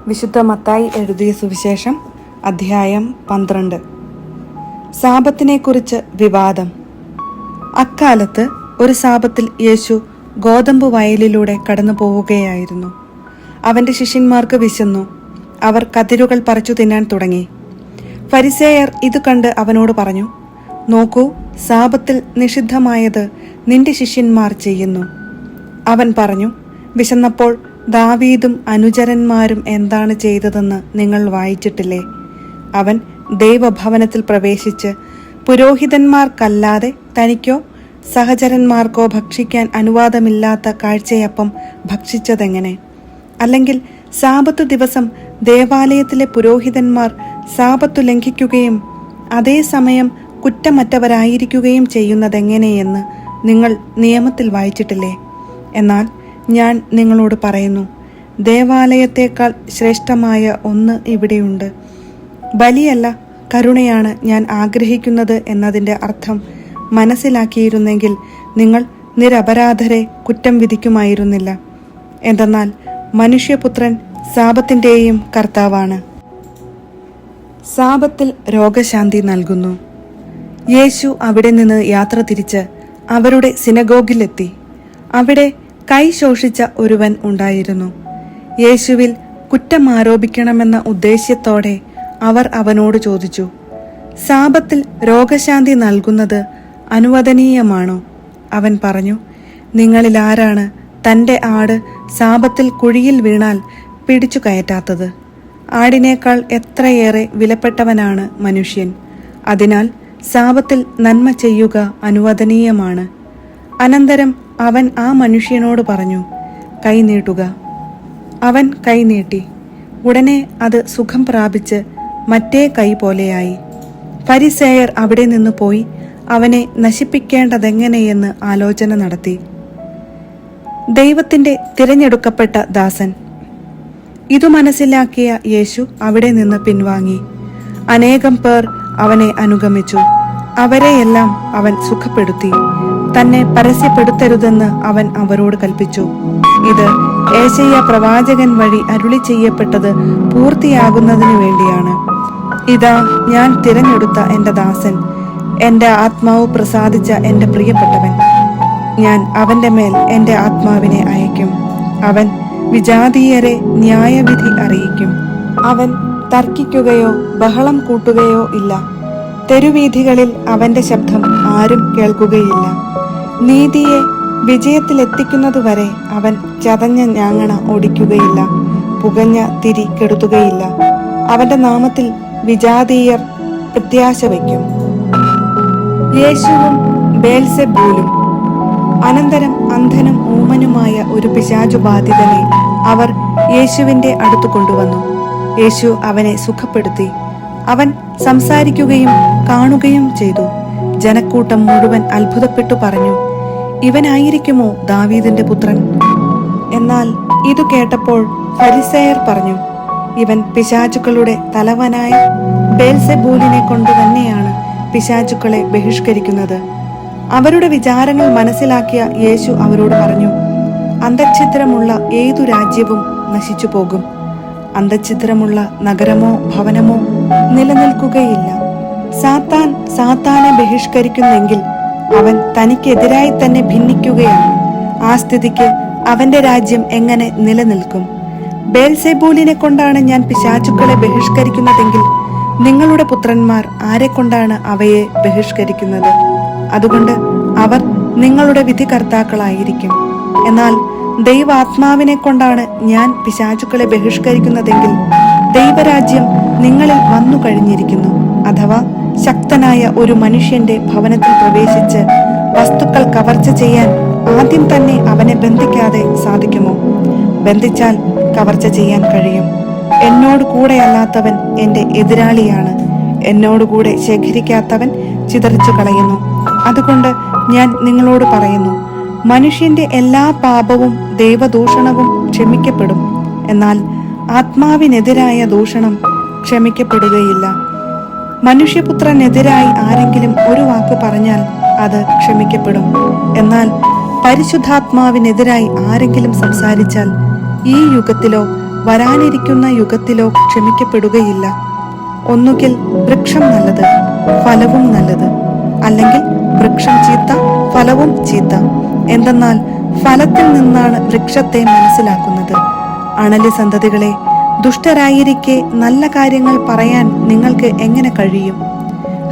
വിശുദ്ധ മത്തായി എഴുതിയ സുവിശേഷം അധ്യായം 12. സാബത്തിനെക്കുറിച്ച് വിവാദം. അക്കാലത്ത് ഒരു സാബത്തിൽ യേശു ഗോതമ്പ് വയലിലൂടെ കടന്നു പോവുകയായിരുന്നു. അവന്റെ ശിഷ്യന്മാർക്ക് വിശന്നു. അവർ കതിരുകൾ പറിച്ചു തിന്നാൻ തുടങ്ങി. ഫരിസേയർ ഇത് കണ്ട് അവനോട് പറഞ്ഞു, നോക്കൂ, സാബത്തിൽ നിഷിദ്ധമായത് നിന്റെ ശിഷ്യന്മാർ ചെയ്യുന്നു. അവൻ പറഞ്ഞു, വിശന്നപ്പോൾ ദാവീദും അനുചരന്മാരും എന്താണ് ചെയ്തതെന്ന് നിങ്ങൾ വായിച്ചിട്ടില്ലേ? അവൻ ദൈവഭവനത്തിൽ പ്രവേശിച്ച് പുരോഹിതന്മാർക്കല്ലാതെ തനിക്കോ സഹചരന്മാർക്കോ ഭക്ഷിക്കാൻ അനുവാദമില്ലാത്ത കാഴ്ചയപ്പം ഭക്ഷിച്ചതെങ്ങനെ? അല്ലെങ്കിൽ സാബത്തു ദിവസം ദേവാലയത്തിലെ പുരോഹിതന്മാർ സാബത്തു ലംഘിക്കുകയും അതേസമയം കുറ്റമറ്റവരായിരിക്കുകയും ചെയ്യുന്നതെങ്ങനെയെന്ന് നിങ്ങൾ നിയമത്തിൽ വായിച്ചിട്ടില്ലേ? എന്നാൽ ഞാൻ നിങ്ങളോട് പറയുന്നു, ദേവാലയത്തേക്കാൾ ശ്രേഷ്ഠമായ ഒന്ന് ഇവിടെയുണ്ട്. ബലിയല്ല, കരുണയാണ് ഞാൻ ആഗ്രഹിക്കുന്നത് എന്നതിൻ്റെ അർത്ഥം മനസ്സിലാക്കിയിരുന്നെങ്കിൽ നിങ്ങൾ നിരപരാധരെ കുറ്റം വിധിക്കുമായിരുന്നില്ല. എന്തെന്നാൽ മനുഷ്യപുത്രൻ സാബത്തിൻ്റെയും കർത്താവാണ്. സാബത്തിൽ രോഗശാന്തി നൽകുന്നു. യേശു അവിടെ നിന്ന് യാത്ര തിരിച്ച് അവരുടെ സിനഗോഗിലെത്തി. അവിടെ കൈ ശോഷിച്ച ഒരുവൻ ഉണ്ടായിരുന്നു. യേശുവിൽ കുറ്റം ആരോപിക്കണമെന്ന ഉദ്ദേശ്യത്തോടെ അവർ അവനോട് ചോദിച്ചു, സാബത്തിൽ രോഗശാന്തി നൽകുന്നത് അനുവദനീയമാണോ? അവൻ പറഞ്ഞു, നിങ്ങളിൽ ആരാണ് തൻ്റെ ആട് സാബത്തിൽ കുഴിയിൽ വീണാൽ പിടിച്ചു കയറ്റാത്തത്? ആടിനേക്കാൾ എത്രയേറെ വിലപ്പെട്ടവനാണ് മനുഷ്യൻ. അതിനാൽ സാബത്തിൽ നന്മ ചെയ്യുക അനുവദനീയമാണ്. അനന്തരം അവൻ ആ മനുഷ്യനോട് പറഞ്ഞു, കൈ നീട്ടുക. അവൻ കൈ നീട്ടി. ഉടനെ അത് സുഖം പ്രാപിച്ച് മറ്റേ കൈ പോലെയായി. ഫരിസേയർ അവിടെ നിന്ന് പോയി അവനെ നശിപ്പിക്കേണ്ടതെങ്ങനെയെന്ന് ആലോചന നടത്തി. ദൈവത്തിന്റെ തിരഞ്ഞെടുക്കപ്പെട്ട ദാസൻ. ഇതു മനസ്സിലാക്കിയ യേശു അവിടെ നിന്ന് പിൻവാങ്ങി. അനേകം പേർ അവനെ അനുഗമിച്ചു. അവരെയെല്ലാം അവൻ സുഖപ്പെടുത്തി. തന്നെ പരസ്യപ്പെടുത്തരുതെന്ന് അവൻ അവരോട് കൽപ്പിച്ചു. ഇത് ഏശയ്യാ പ്രവാചകൻ വഴി അരുളി ചെയ്യപ്പെട്ടത് പൂർത്തിയാകുന്നതിനു വേണ്ടിയാണ്. ഇതാ, ഞാൻ തിരഞ്ഞെടുത്ത എൻ്റെ ദാസൻ, എൻ്റെ ആത്മാവ് പ്രസാദിച്ച എൻ്റെ പ്രിയപ്പെട്ടവൻ. ഞാൻ അവൻ്റെ മേൽ എൻ്റെ ആത്മാവിനെ അയക്കും. അവൻ വിജാതീയരെ ന്യായവിധി അറിയിക്കും. അവൻ തർക്കിക്കുകയോ ബഹളം കൂട്ടുകയോ ഇല്ല. തെരുവീഥികളിൽ അവന്റെ ശബ്ദം ആരും കേൾക്കുകയില്ല. നീതിയെ വിജയത്തിലെത്തിക്കുന്നതുവരെ അവൻ ചതഞ്ഞ ഞാങ്ങണ ഓടിക്കുകയില്ല. പുകഞ്ഞ തിരി കെടുത്തുകയില്ല. അവന്റെ നാമത്തിൽ വിജാതീയർ പ്രത്യാശ വയ്ക്കും. യേശുവും ബേൽസെബൂലും. അനന്തരം അന്ധനും ഊമനുമായ ഒരു പിശാചു ബാധിതനെ അവർ യേശുവിന്റെ അടുത്ത് കൊണ്ടുവന്നു. യേശു അവനെ സുഖപ്പെടുത്തി. അവൻ സംസാരിക്കുകയും കാണുകയും ചെയ്തു. ജനക്കൂട്ടം മുഴുവൻ അത്ഭുതപ്പെട്ടു പറഞ്ഞു, ഇവനായിരിക്കുമോ ദാവീദിന്റെ പുത്രൻ? എന്നാൽ ഇതു കേട്ടപ്പോൾ ഫരിസേയർ പറഞ്ഞു, ഇവൻ പിശാചുക്കളുടെ തലവനായ ബേൽസെബൂലിനെ കൊണ്ട് തന്നെയാണ് പിശാചുക്കളെ ബഹിഷ്കരിക്കുന്നത്. അവരുടെ വിചാരങ്ങൾ മനസ്സിലാക്കിയ യേശു അവരോട് പറഞ്ഞു, അന്തഛിദ്രമുള്ള ഏതു രാജ്യവും നശിച്ചു പോകും. അന്തഛിദ്രമുള്ള നഗരമോ ഭവനമോ നിലനിൽക്കുകയില്ല. സാത്താൻ സാത്താനെ ബഹിഷ്കരിക്കുന്നെങ്കിൽ അവൻ തനിക്കെതിരായി തന്നെ ഭിന്നിക്കുകയാണ്. ആ സ്ഥിതിക്ക് അവന്റെ രാജ്യം എങ്ങനെ നിലനിൽക്കും? ബേൽസെബൂലിനെ കൊണ്ടാണ് ഞാൻ പിശാചുക്കളെ ബഹിഷ്കരിക്കുന്നതെങ്കിൽ നിങ്ങളുടെ പുത്രന്മാർ ആരെ കൊണ്ടാണ് അവയെ ബഹിഷ്കരിക്കുന്നത്? അതുകൊണ്ട് അവർ നിങ്ങളുടെ വിധികർത്താക്കളായിരിക്കും. എന്നാൽ ദൈവാത്മാവിനെ കൊണ്ടാണ് ഞാൻ പിശാചുക്കളെ ബഹിഷ്കരിക്കുന്നതെങ്കിൽ ദൈവരാജ്യം നിങ്ങളിൽ വന്നു കഴിഞ്ഞിരിക്കുന്നു. അഥവാ ശക്തനായ ഒരു മനുഷ്യന്റെ ഭവനത്തിൽ പ്രവേശിച്ച് വസ്തുക്കൾ കവർച്ച ചെയ്യാൻ ആദ്യം തന്നെ അവനെ ബന്ധിക്കാതെ സാധിക്കുമോ? ബന്ധിച്ചാൽ കവർച്ച ചെയ്യാൻ കഴിയും. എന്നോട് കൂടെ അല്ലാത്തവൻ എന്റെ എതിരാളിയാണ്. എന്നോടുകൂടെ ശേഖരിക്കാത്തവൻ ചിതറിച്ചു കളയുന്നു. അതുകൊണ്ട് ഞാൻ നിങ്ങളോട് പറയുന്നു, മനുഷ്യന്റെ എല്ലാ പാപവും ദൈവദൂഷണവും ക്ഷമിക്കപ്പെടും. എന്നാൽ ആത്മാവിനെതിരായ ദൂഷണം ക്ഷമിക്കപ്പെടുകയില്ല. മനുഷ്യപുത്രനെതിരായി ആരെങ്കിലും ഒരു വാക്ക് പറഞ്ഞാൽ അത് ക്ഷമിക്കപ്പെടും. എന്നാൽ പരിശുദ്ധാത്മാവിനെതിരായി ആരെങ്കിലും സംസാരിച്ചാൽ ഈ യുഗത്തിലോ വരാനിരിക്കുന്ന യുഗത്തിലോ ക്ഷമിക്കപ്പെടുകയില്ല. ഒന്നുകിൽ വൃക്ഷം നല്ലത്, ഫലവും നല്ലത്, അല്ലെങ്കിൽ വൃക്ഷം ചീത്ത, ഫലവും ചീത്ത. എന്തെന്നാൽ ഫലത്തിൽ നിന്നാണ് വൃക്ഷത്തെ മനസ്സിലാക്കുന്നത്. അണലി സന്തതികളെ, ദുഷ്ടരായിരിക്കെ നല്ല കാര്യങ്ങൾ പറയാൻ നിങ്ങൾക്ക് എങ്ങനെ കഴിയും?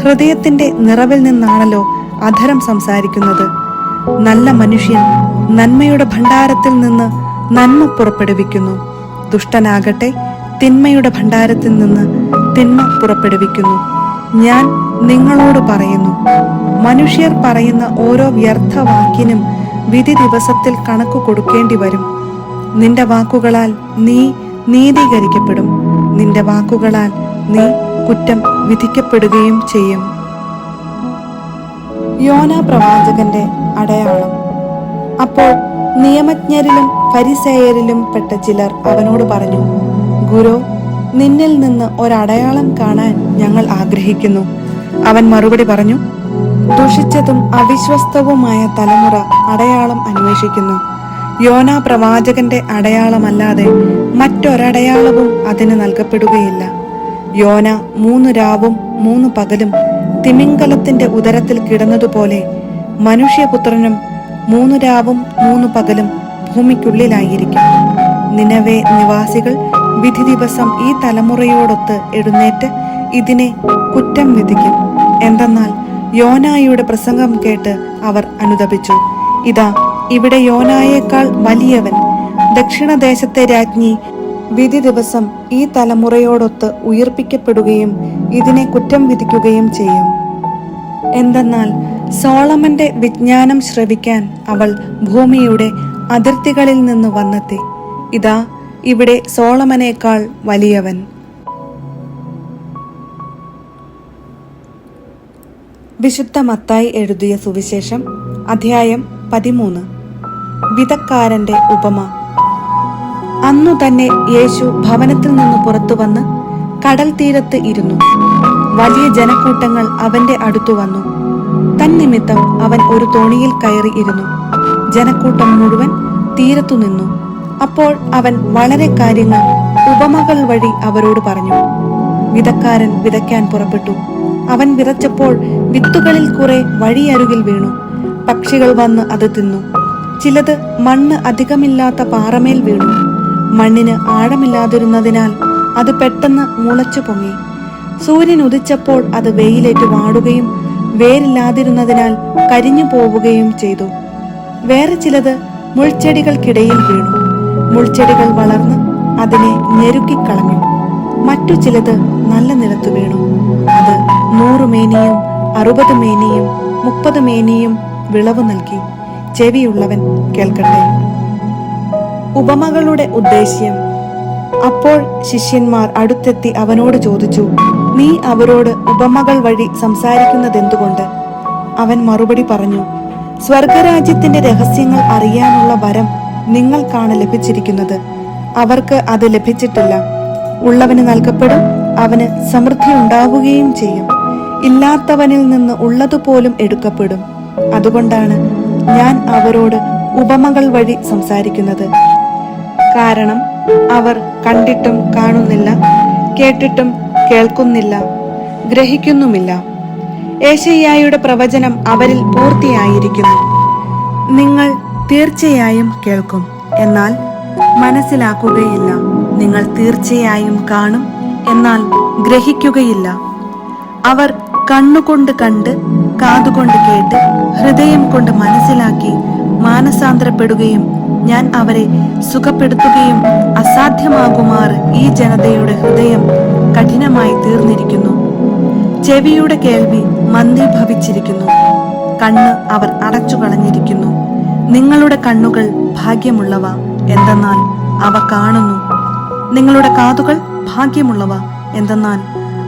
ഹൃദയത്തിന്റെ നിറവിൽ നിന്നാണല്ലോ അധരം സംസാരിക്കുന്നത്. നല്ല മനുഷ്യൻ നന്മയുടെ ഭണ്ഡാരത്തിൽ നിന്ന് നന്മ പുറപ്പെടുവിക്കുന്നു. ദുഷ്ടനാകട്ടെ തിന്മയുടെ ഭണ്ഡാരത്തിൽ നിന്ന് തിന്മ പുറപ്പെടുവിക്കുന്നു. ഞാൻ നിങ്ങളോട് പറയുന്നു, മനുഷ്യർ പറയുന്ന ഓരോ വ്യർത്ഥ വാക്കിനും വിധി ദിവസത്തിൽ കണക്ക് കൊടുക്കേണ്ടി വരും. നിന്റെ വാക്കുകളാൽ നീ നീതീകരിക്കപ്പെടും, നിന്റെ വാക്കുകളാൽ നീ കുറ്റം വിധിക്കപ്പെടുകയും ചെയ്യും. യോന പ്രവാചകന്റെ അടയാളം. അപ്പോൾ നിയമജ്ഞരിലും ഫരിസേയരിലും പെട്ട ചിലർ അവനോട് പറഞ്ഞു, ഗുരു, നിന്നിൽ നിന്ന് ഒരടയാളം കാണാൻ ഞങ്ങൾ ആഗ്രഹിക്കുന്നു. അവൻ മറുപടി പറഞ്ഞു, ദുഷിച്ചതും അവിശ്വസ്തവുമായ തലമുറ അടയാളം അന്വേഷിക്കുന്നു. യോന പ്രവാചകന്റെ അടയാളമല്ലാതെ മറ്റൊരടയാളവും അതിന് നൽകപ്പെടുകയില്ല. യോന 3 രാവും 3 പകലും തിമിംഗലത്തിന്റെ ഉദരത്തിൽ കിടന്നതുപോലെ മനുഷ്യപുത്രനും 3 രാവും 3 പകലും ഭൂമിക്കുള്ളിലായിരിക്കും. നിനവേ നിവാസികൾ വിധി ദിവസം ഈ തലമുറയോടൊത്ത് എഴുന്നേറ്റ് ഇതിനെ കുറ്റം വിധിക്കും. എന്തെന്നാൽ യോനായുടെ പ്രസംഗം കേട്ട് അവർ അനുതപിച്ചു. ഇതാ, ഇവിടെ യോനായേക്കാൾ വലിയവൻ, ദക്ഷിണദേശത്തെ രാജ്ഞി, വിധി ദിവസം ഈ തലമുറയോടൊത്ത് ഉയിർപ്പിക്കപ്പെടുകയും ഇതിനെ കുറ്റം വിധിക്കുകയും ചെയ്യും. എന്തെന്നാൽ സോളമന്റെ വിജ്ഞാനം ശ്രവിക്കാൻ അവൾ ഭൂമിയുടെ അതിർത്തികളിൽ നിന്ന് വന്നെത്തി. ഇതാ, ഇവിടെ സോളമനേക്കാൾ വലിയവൻ. വിശുദ്ധ മത്തായി എഴുതിയ സുവിശേഷം അധ്യായം 13. വിതക്കാരന്റെ ഉപമ. അന്നു തന്നെ യേശു ഭവനത്തിൽ നിന്ന് പുറത്തു വന്ന് കടൽ തീരത്ത് ഇരുന്നു. വലിയ ജനക്കൂട്ടങ്ങൾ അവന്റെ അടുത്തു വന്നു. തന്നിമിത്തം അവൻ ഒരു തോണിയിൽ കയറി ഇരുന്നു. ജനക്കൂട്ടം മുഴുവൻ തീരത്തു നിന്നു. അപ്പോൾ അവൻ വളരെ കാര്യങ്ങൾ ഉപമകൾ വഴി അവരോട് പറഞ്ഞു. വിതക്കാരൻ വിതയ്ക്കാൻ പുറപ്പെട്ടു. അവൻ വിതച്ചപ്പോൾ വിത്തുകളിൽ കുറെ വഴിയരുകിൽ വീണു. പക്ഷികൾ വന്ന് അത് തിന്നു. ചിലത് മണ്ണ് അധികമില്ലാത്ത പാറമേൽ വീണു. മണ്ണിന് ആഴമില്ലാതിരുന്നതിനാൽ അത് പെട്ടെന്ന് മുളച്ചു പൊങ്ങി. സൂര്യൻ ഉദിച്ചപ്പോൾ അത് വെയിലേറ്റ് വാടുകയും വേരില്ലാതിരുന്നതിനാൽ കരിഞ്ഞു പോവുകയും ചെയ്തു. വേറെ ചിലത് മുൾച്ചെടികൾക്കിടയിൽ വീണു. മുൾച്ചെടികൾ വളർന്ന് അതിനെ ഞെരുക്കിക്കളഞ്ഞു. മറ്റു ചിലത് നല്ല നിലത്തു വീണു. അത് 100 മേനിയും 60 മേനിയും 30 മേനിയും വിളവ് നൽകി. ചെവിയുള്ളവൻ കേൾക്കട്ടെ. ഉപമകളുടെ ഉദ്ദേശ്യം. അപ്പോൾ ശിഷ്യന്മാർ അടുത്തെത്തി അവനോട് ചോദിച്ചു, നീ അവരോട് ഉപമകൾ വഴി സംസാരിക്കുന്നതെന്തുകൊണ്ട്? അവൻ മറുപടി പറഞ്ഞു, സ്വർഗരാജ്യത്തിന്റെ രഹസ്യങ്ങൾ അറിയാനുള്ള വരം നിങ്ങൾക്കാണ് ലഭിച്ചിരിക്കുന്നത്. അവർക്ക് അത് ലഭിച്ചിട്ടില്ല. ഉള്ളവന് നൽകപ്പെടും, അവന് സമൃദ്ധി ഉണ്ടാവുകയും ചെയ്യും. ഇല്ലാത്തവനിൽ നിന്ന് ഉള്ളതുപോലും എടുക്കപ്പെടും. അതുകൊണ്ടാണ് ഞാൻ അവരോട് ഉപമകൾ വഴി സംസാരിക്കുന്നത്. കാരണം അവർ കണ്ടിട്ടും കാണുന്നില്ല, കേട്ടിട്ടും കേൾക്കുന്നില്ല, ഗ്രഹിക്കുന്നുമില്ല. യേശയ്യായുടെ പ്രവചനം അവരിൽ പൂർത്തിയായിരിക്കുന്നു. നിങ്ങൾ തീർച്ചയായും കേൾക്കും, എന്നാൽ മനസ്സിലാക്കുകയില്ല. നിങ്ങൾ തീർച്ചയായും കാണും, എന്നാൽ ഗ്രഹിക്കുകയില്ല. അവർ കണ്ണുകൊണ്ട് കണ്ട്, കാതുകൊണ്ട് കേട്ട്, ഹൃദയം കൊണ്ട് മനസ്സിലാക്കി മാനസാന്തരപ്പെടുകയും ഞാൻ അവരെ സുഖപ്പെടുത്തുകയും അസാധ്യമാകുമാറ് ഈ ജനതയുടെ ഹൃദയം കഠിനമായി തീർന്നിരിക്കുന്നു. ചെവിയുടെ കേൾവി മന്ദീഭവിച്ചിരിക്കുന്നു. കണ്ണ് അവർ അടച്ചു കളഞ്ഞിരിക്കുന്നു. നിങ്ങളുടെ കണ്ണുകൾ ഭാഗ്യമുള്ളവ, എന്തെന്നാൽ അവ കാണുന്നു. നിങ്ങളുടെ കാതുകൾ ഭാഗ്യമുള്ളവ, എന്തെന്നാൽ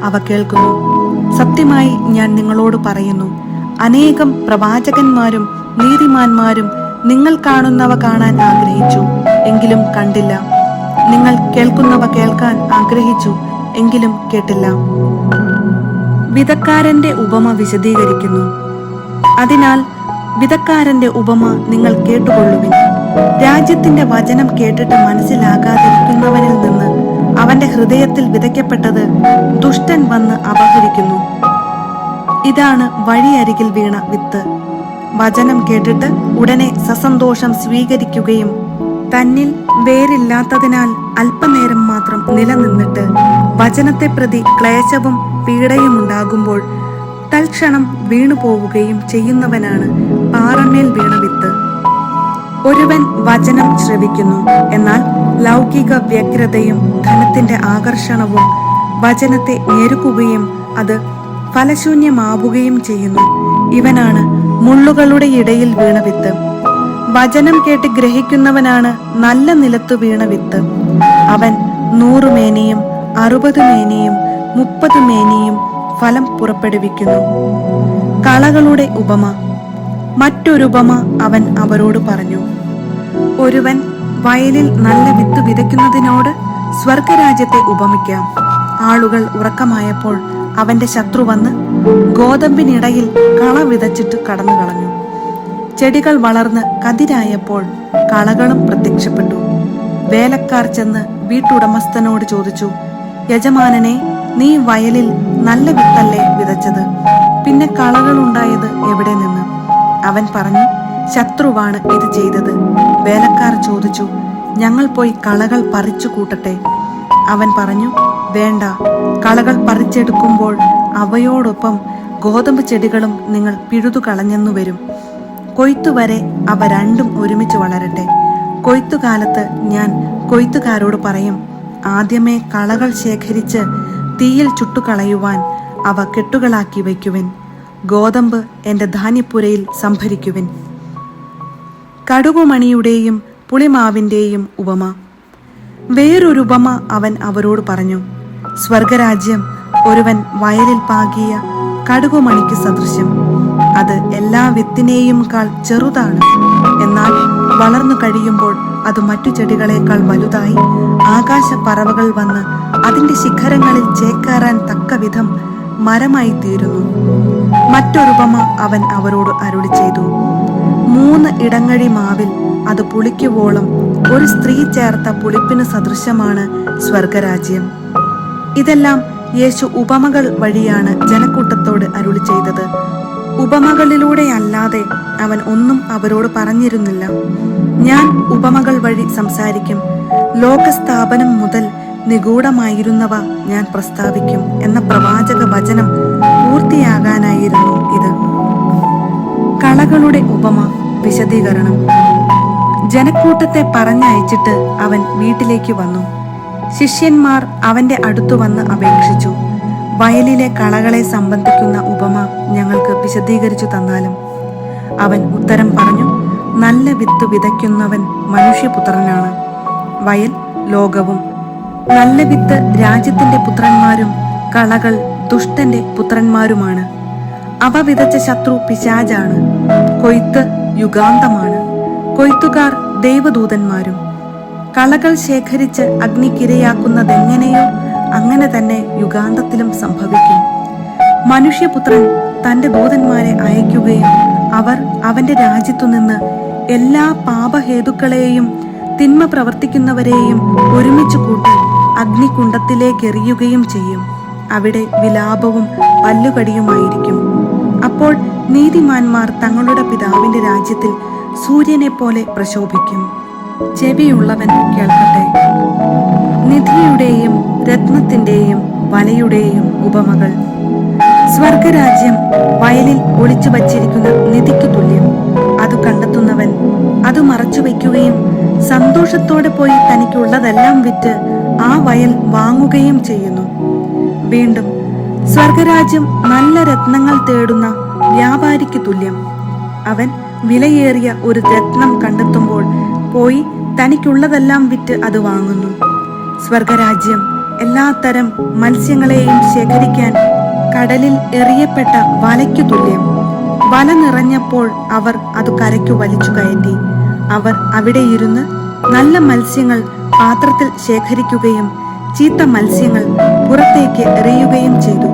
അവ കേൾക്കുന്നു. സത്യമായി ഞാൻ നിങ്ങളോട് പറയുന്നു, അനേകം പ്രവാചകന്മാരും നീതിമാന്മാരും നിങ്ങൾ കാണുന്നവ കാണാൻ ആഗ്രഹിച്ചു, എങ്കിലും കണ്ടില്ല. നിങ്ങൾ കേൾക്കുന്നവ കേൾക്കാൻ ആഗ്രഹിച്ചു, എങ്കിലും കേട്ടില്ല. വിതക്കാരന്റെ ഉപമ വിശദീകരിക്കുന്നു. അതിനാൽ വിതക്കാരന്റെ ഉപമ നിങ്ങൾ കേട്ടുകൊള്ളുവിൻ. രാജ്യത്തിന്റെ വചനം കേട്ടിട്ട് മനസ്സിലാകാതിരിക്കുന്നവനിൽ നിന്ന് അവന്റെ ഹൃദയത്തിൽ വിതയ്ക്കപ്പെട്ടത് ദുഷ്ടൻ വന്ന് അപഹരിക്കുന്നു. ഇതാണ് വഴിയരികിൽ വീണ വിത്ത്. വചനം കേട്ടിട്ട് ഉടനെ സസന്തോഷം സ്വീകരിക്കുകയും തന്നിൽ വേരില്ലാത്തതിനാൽ അല്പനേരം മാത്രം നിലനിന്നിട്ട് വചനത്തെ പ്രതി ക്ലേശവും പീഡയും ഉണ്ടാകുമ്പോൾ തൽക്ഷണം വീണുപോവുകയും ചെയ്യുന്നവനാണ് പാറമേൽ വീണ വിത്ത്. ഒരുവൻ വചനം ശ്രവിക്കുന്നു, എന്നാൽ ലൗകിക വ്യഗ്രതയും ധനത്തിന്റെ ആകർഷണവും വചനത്തെ ഞെരുക്കുകയും അത് ഫലശൂന്യമാവുകയും ചെയ്യുന്നു. ഇവനാണ് മുള്ളുകളുടെ ഇടയിൽ വീണ വിത്ത്. വചനം കേട്ട് ഗ്രഹിക്കുന്നവനാണ് നല്ല നിലത്തു വീണ വിത്ത്. അവൻ 100 മേനിയും 60 മേനിയും 30 മേനിയും ഫലം പുറപ്പെടുവിക്കുന്നു. കളകളുടെ ഉപമ. മറ്റൊരുപമ അവൻ അവരോട് പറഞ്ഞു. ഒരുവൻ വയലിൽ നല്ല വിത്ത് വിതയ്ക്കുന്നതിനോട് സ്വർഗരാജ്യത്തെ ഉപമിക്കാം. ആളുകൾ ഉറക്കമായപ്പോൾ അവന്റെ ശത്രു വന്ന് ഗോതമ്പിനിടയിൽ കള വിതച്ചിട്ട് കടന്നു കളഞ്ഞു. ചെടികൾ വളർന്ന് കതിരായപ്പോൾ കളകളും പ്രത്യക്ഷപ്പെട്ടു. വേലക്കാർ ചെന്ന് വീട്ടുടമസ്ഥനോട് ചോദിച്ചു, യജമാനനെ, നീ വയലിൽ നല്ല വിത്തല്ലേ വിതച്ചത്? പിന്നെ കളകൾ ഉണ്ടായത് എവിടെ നിന്ന്? അവൻ പറഞ്ഞു, ശത്രുവാണ് ഇത് ചെയ്തത്. വേലക്കാർ ചോദിച്ചു, ഞങ്ങൾ പോയി കളകൾ പറിച്ചു കൂട്ടട്ടെ? അവൻ പറഞ്ഞു, വേണ്ട. കളകൾ പറിച്ചെടുക്കുമ്പോൾ അവയോടൊപ്പം ഗോതമ്പ് ചെടികളും നിങ്ങൾ പിഴുതു കളഞ്ഞെന്നു വരും. കൊയ്ത്തുവരെ അവ രണ്ടും ഒരുമിച്ച് വളരട്ടെ. കൊയ്ത്തുകാലത്ത് ഞാൻ കൊയ്ത്തുകാരോട് പറയും, ആദ്യമേ കളകൾ ശേഖരിച്ച് തീയിൽ ചുട്ടുകളയുവാൻ അവ കെട്ടുകളാക്കി വയ്ക്കുവിൻ. ഗോതമ്പ് എൻ്റെ ധാന്യപ്പുരയിൽ സംഭരിക്കുവിൻ. കടുകുമണിയുടെയും പുളിമാവിൻ്റെയും ഉപമ. വേറൊരു ഉപമ അവൻ അവരോട് പറഞ്ഞു. സ്വർഗരാജ്യം ഒരുവൻ വയലിൽ പാകിയ കടുകുമണിക്ക് സദൃശ്യം. അത് എല്ലാ വിത്തിനെയും കാൾ ചെറുതാണ്. എന്നാൽ വളർന്നു കഴിയുമ്പോൾ അത് മറ്റു ചെടികളെക്കാൾ വലുതായി ആകാശ പറവകൾ വന്ന് അതിന്റെ ശിഖരങ്ങളിൽ ചേക്കേറാൻ തക്ക വിധം മരമായി തീരുന്നു. മറ്റൊരുപമ അവൻ അവരോട് അരുളി ചെയ്തു. 3 ഇടങ്ങഴി മാവിൽ അത് പുളിക്കുവോളം ഒരു സ്ത്രീ ചേർത്ത പുളിപ്പിന് സദൃശമാണ് സ്വർഗരാജ്യം. ഇതെല്ലാം യേശു ഉപമകൾ വഴിയാണ് ജനക്കൂട്ടത്തോട് അരുളി ചെയ്തത്. ഉപമകളിലൂടെ അല്ലാതെ അവൻ ഒന്നും അവരോട് പറഞ്ഞിരുന്നില്ല. ഞാൻ ഉപമകൾ വഴി സംസാരിക്കും, ലോകസ്ഥാപനം മുതൽ നിഗൂഢമായിരുന്നവ ഞാൻ പ്രസ്താവിക്കും എന്ന പ്രവാചക വചനം പൂർത്തിയാകാനായിരുന്നു ഇത്. കളകളുടെ ഉപമ വിശദീകരണം. ജനക്കൂട്ടത്തെ പറഞ്ഞയച്ചിട്ട് അവൻ വീട്ടിലേക്ക് വന്നു. ശിഷ്യന്മാർ അവന്റെ അടുത്തു വന്ന് അപേക്ഷിച്ചു, വയലിലെ കളകളെ സംബന്ധിക്കുന്ന ഉപമ ഞങ്ങൾക്ക് വിശദീകരിച്ചു തന്നാലും. അവൻ ഉത്തരം പറഞ്ഞു, നല്ല വിത്ത് വിതയ്ക്കുന്നവൻ മനുഷ്യപുത്രനാണ്. വയൽ ലോകവും. നല്ല വിത്ത് രാജ്യത്തിന്റെ പുത്രന്മാരും കളകൾ ദുഷ്ടന്റെ പുത്രന്മാരുമാണ്. അവ വിതച്ച ശത്രു പിശാചാണ്. കൊയ്ത്ത് യുഗാന്തമാണ്. കൊയ്ത്തുകാർ ദൈവദൂതന്മാരും. കളകൾ ശേഖരിച്ച് അഗ്നിക്കിരയാക്കുന്നതെങ്ങനെയോ അങ്ങനെ തന്നെ യുഗാന്തത്തിലും സംഭവിക്കും. മനുഷ്യപുത്രൻ തന്റെ ദൂതന്മാരെ അയക്കുകയും അവർ അവന്റെ രാജ്യത്തുനിന്ന് എല്ലാ പാപഹേതുക്കളെയും തിന്മ പ്രവർത്തിക്കുന്നവരെയും ഒരുമിച്ച് കൂട്ടി അഗ്നികുണ്ഡത്തിലേക്കെറിയുകയും ചെയ്യും. അവിടെ വിലാപവും പല്ലുകടിയുമായിരിക്കും. അപ്പോൾ നീതിമാന്മാർ തങ്ങളുടെ പിതാവിന്റെ രാജ്യത്തിൽ സൂര്യനെ പോലെ പ്രശോഭിക്കും. ചെവിയുള്ളവൻ കേൾക്കട്ടെ. നിധിയുടെയും രത്നത്തിന്റെയും വലയുടെയും ഉപമകൾ. സ്വർഗരാജ്യം വയലിൽ ഒളിച്ചു വച്ചിരിക്കുന്ന നിധിക്ക് തുല്യം. അത് കണ്ടെത്തുന്നവൻ അത് മറച്ചു വയ്ക്കുകയും സന്തോഷത്തോടെ പോയി തനിക്കുള്ളതെല്ലാം വിറ്റ് ആ വയൽ വാങ്ങുകയും ചെയ്യുന്നു. വീണ്ടും സ്വർഗരാജ്യം നല്ല രത്നങ്ങൾ തേടുന്ന വ്യാപാരിക്ക് തുല്യം. അവൻ വിലയേറിയ ഒരു രത്നം കണ്ടെത്തുമ്പോൾ പോയി തനിക്കുള്ളതെല്ലാം വിറ്റ് അത് വാങ്ങുന്നു. സ്വർഗരാജ്യം എല്ലാത്തരം മത്സ്യങ്ങളെയും ശേഖരിക്കാൻ കടലിൽ എറിയപ്പെട്ട വലയ്ക്കു തുല്യം. വല നിറഞ്ഞപ്പോൾ അവർ അത് കരയ്ക്കു വലിച്ചു കയറ്റി. അവർ അവിടെ ഇരുന്ന് നല്ല മത്സ്യങ്ങൾ പാത്രത്തിൽ ശേഖരിക്കുകയും ചീത്ത മത്സ്യങ്ങൾ പുറത്തേക്ക് എറിയുകയും ചെയ്തു.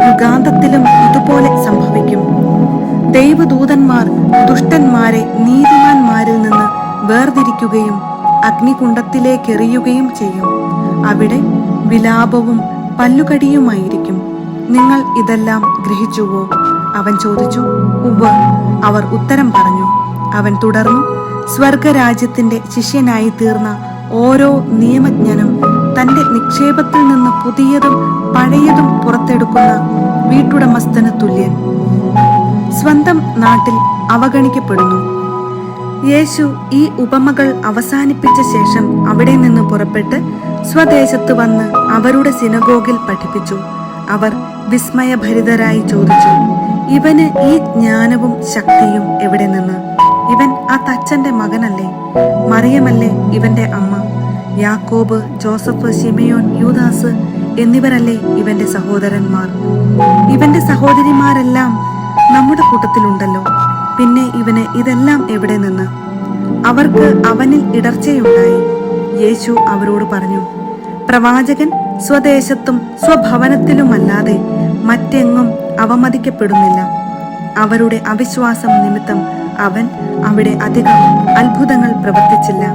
യുഗാന്തത്തിലും ഇതുപോലെ സംഭവിക്കും. ദൈവദൂതന്മാർ ദുഷ്ടന്മാരെ നീതിമാന്മാരിൽ നിന്ന് വേർതിരിക്കുകയും അഗ്നികുണ്ഡത്തിലേക്കെറിയുകയും ചെയ്യും. അവിടെ വിലാപവും പല്ലുകടിയുമായിരിക്കും. നിങ്ങൾ ഇതെല്ലാം ഗ്രഹിച്ചുവോ? അവൻ ചോദിച്ചു. ഉവ്വ്, അവർ ഉത്തരം പറഞ്ഞു. അവൻ തുടർന്നു, സ്വർഗരാജ്യത്തിന്റെ ശിഷ്യനായി തീർന്ന ഓരോ നിയമജ്ഞനും തന്റെ നിക്ഷേപത്തിൽ നിന്ന് പുതിയതും പഴയതും പുറത്തെടുക്കുന്ന വീട്ടുടമസ്ഥന് തുല്യൻ. സ്വന്തം നാട്ടിൽ അവഗണിക്കപ്പെടുന്നു. യേശു ഈ ഉപമകൾ അവസാനിപ്പിച്ച ശേഷം അവിടെ നിന്ന് പുറപ്പെട്ട് സ്വദേശത്ത് വന്ന് അവരുടെ സിനഗോഗിൽ പഠിപ്പിച്ചു. അവർ വിസ്മയഭരിതരായി ചോദിച്ചു, ഇവന് ഈ ജ്ഞാനവും ശക്തിയും എവിടെ നിന്ന്? ഇവൻ ആ തച്ചന്റെ മകനല്ലേ? മറിയമല്ലേ ഇവന്റെ അമ്മ? യാക്കോബ്, ജോസഫ്, ശിമയോൻ, യൂദാസ് എന്നിവരല്ലേ ഇവന്റെ സഹോദരന്മാർ? ഇവന്റെ സഹോദരിമാരെല്ലാം നമ്മുടെ കൂട്ടത്തിലുണ്ടല്ലോ. പിന്നെ ഇവന് ഇതെല്ലാം എവിടെ നിന്ന്? അവർക്ക് അവനിൽ ഇടർച്ചയുണ്ടായി. യേശു അവരോട് പറഞ്ഞു, പ്രവാചകൻ സ്വദേശത്തും സ്വഭവനത്തിലുമല്ലാതെ മറ്റെങ്ങും അവമതിക്കപ്പെടുന്നില്ല. അവരുടെ അവിശ്വാസം നിമിത്തം അവൻ അവിടെ അധികം അത്ഭുതങ്ങൾ പ്രവർത്തിച്ചില്ല.